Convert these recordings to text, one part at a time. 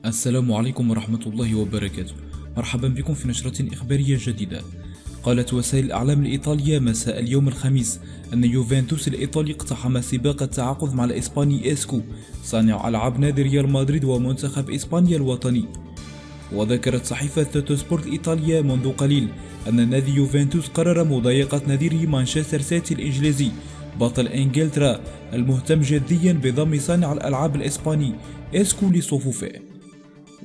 السلام عليكم ورحمة الله وبركاته. مرحبا بكم في نشرة إخبارية جديدة. قالت وسائل الإعلام الإيطالية مساء اليوم الخميس أن يوفنتوس الإيطالي اقتحم سباق التعاقد مع الإسباني إسكو صانع ألعاب نادي ريال مدريد ومنتخب إسبانيا الوطني. وذكرت صحيفة توتو سبورت الإيطالية منذ قليل أن نادي يوفنتوس قرر مضايقة نظيره مانشستر سيتي الإنجليزي بطل إنجلترا المهتم جديا بضم صانع الألعاب الإسباني إسكو لصفوفه.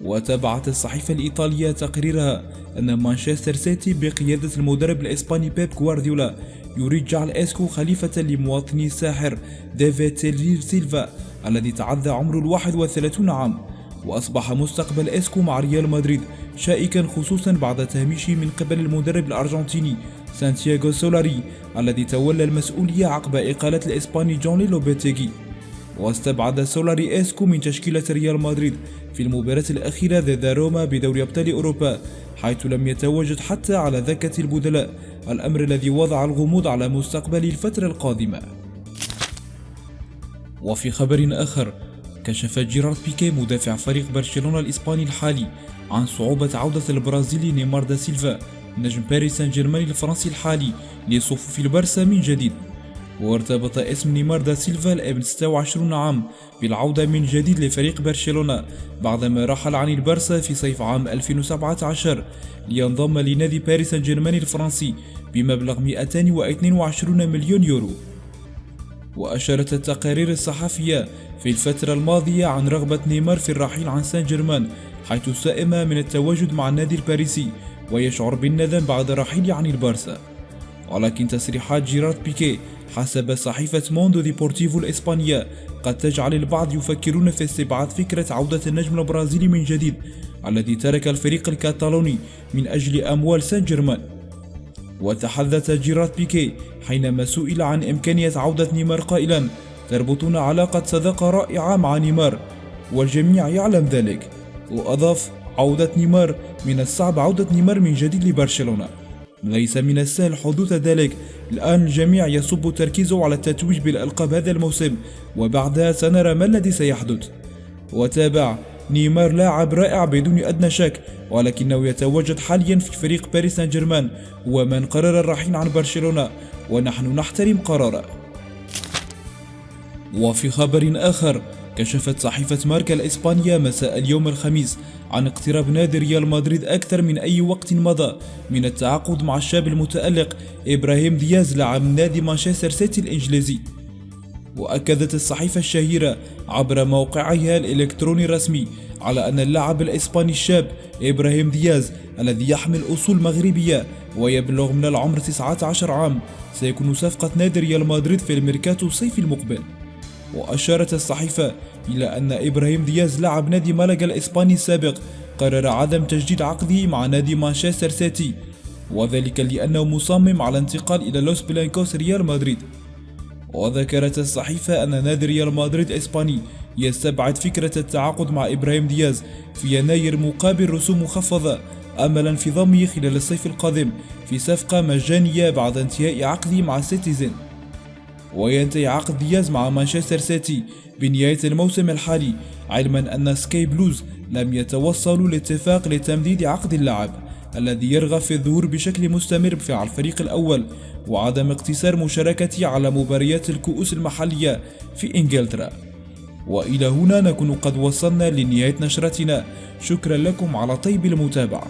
وتابعت الصحيفة الإيطالية تقريرها أن مانشستر سيتي بقيادة المدرب الإسباني بيب غوارديولا يريد جعل إسكو خليفة لمواطني الساحر ديفيد سيلفا الذي تعدى عمره 31 عام. وأصبح مستقبل إسكو مع ريال مدريد شائكا خصوصا بعد تهميشه من قبل المدرب الأرجنتيني سانتياغو سولاري الذي تولى المسؤولية عقب إقالة الإسباني جوني لوبيتيغي. واستبعد سولاري إسكو من تشكيلة ريال مدريد في المباراة الأخيرة ضد روما بدوري أبطال أوروبا، حيث لم يتواجد حتى على دكة البدلاء، الأمر الذي وضع الغموض على مستقبل الفترة القادمة. وفي خبر آخر، كشف جيرارد بيكي مدافع فريق برشلونة الإسباني الحالي عن صعوبة عودة البرازيلي نيمار دا سيلفا نجم باريس سان جيرمان الفرنسي الحالي لصفوف البارسا من جديد. وارتبط اسم نيمار دا سيلفا الابن 26 عام بالعودة من جديد لفريق برشلونة بعدما رحل عن البارسا في صيف عام 2017 لينضم لنادي باريس سان جيرمان الفرنسي بمبلغ 222 مليون يورو. وأشارت التقارير الصحفية في الفترة الماضية عن رغبة نيمار في الرحيل عن سان جيرمان، حيث سائم من التواجد مع النادي الباريسي ويشعر بالندم بعد رحيله عن البارسا. ولكن تصريحات جيرارد بيكي حسب صحيفة موندو ديبورتيفو الإسبانية قد تجعل البعض يفكرون في استبعاد فكرة عودة النجم البرازيلي من جديد الذي ترك الفريق الكاتالوني من أجل أموال سان جيرمان. وتحدث جيرارد بيكي حينما سئل عن إمكانية عودة نيمار قائلا: تربطون علاقة صداقة رائعة مع نيمار والجميع يعلم ذلك. وأضاف: عودة نيمار، من الصعب عودة نيمار من جديد لبرشلونة، ليس من السهل حدوث ذلك. الآن الجميع يصب تركيزه على التتويج بالألقاب هذا الموسم وبعدها سنرى ما الذي سيحدث. وتابع: نيمار لاعب رائع بدون أدنى شك، ولكنه يتواجد حاليا في فريق باريس سان جيرمان، هو من قرر الرحيل عن برشلونة ونحن نحترم قراره. وفي خبر آخر، كشفت صحيفة ماركا الإسبانية مساء اليوم الخميس عن اقتراب نادي ريال مدريد أكثر من أي وقت مضى من التعاقد مع الشاب المتألق إبراهيم دياز لاعب نادي مانشستر سيتي الإنجليزي. وأكدت الصحيفة الشهيرة عبر موقعها الإلكتروني الرسمي على أن اللاعب الإسباني الشاب إبراهيم دياز الذي يحمل أصول مغربية ويبلغ من العمر 19 عام سيكون صفقة نادي ريال مدريد في الميركاتو الصيفي المقبل. وأشارت الصحيفة إلى أن إبراهيم دياز لاعب نادي مالاغا الإسباني السابق قرر عدم تجديد عقده مع نادي مانشستر سيتي، وذلك لأنه مصمم على الانتقال إلى لوس بلانكوس ريال مدريد. وذكرت الصحيفة أن نادي ريال مدريد الإسباني يستبعد فكرة التعاقد مع إبراهيم دياز في يناير مقابل رسوم مخفضة، أملا في ضمه خلال الصيف القادم في صفقة مجانية بعد انتهاء عقده مع سيتيزن. وينتهي عقد دياز مع مانشستر سيتي بنهاية الموسم الحالي، علما أن سكاي بلوز لم يتوصلوا لاتفاق لتمديد عقد اللاعب الذي يرغب في الظهور بشكل مستمر في الفريق الأول وعدم اقتصار مشاركته على مباريات الكؤوس المحلية في إنجلترا. وإلى هنا نكون قد وصلنا لنهاية نشرتنا، شكرا لكم على طيب المتابعة.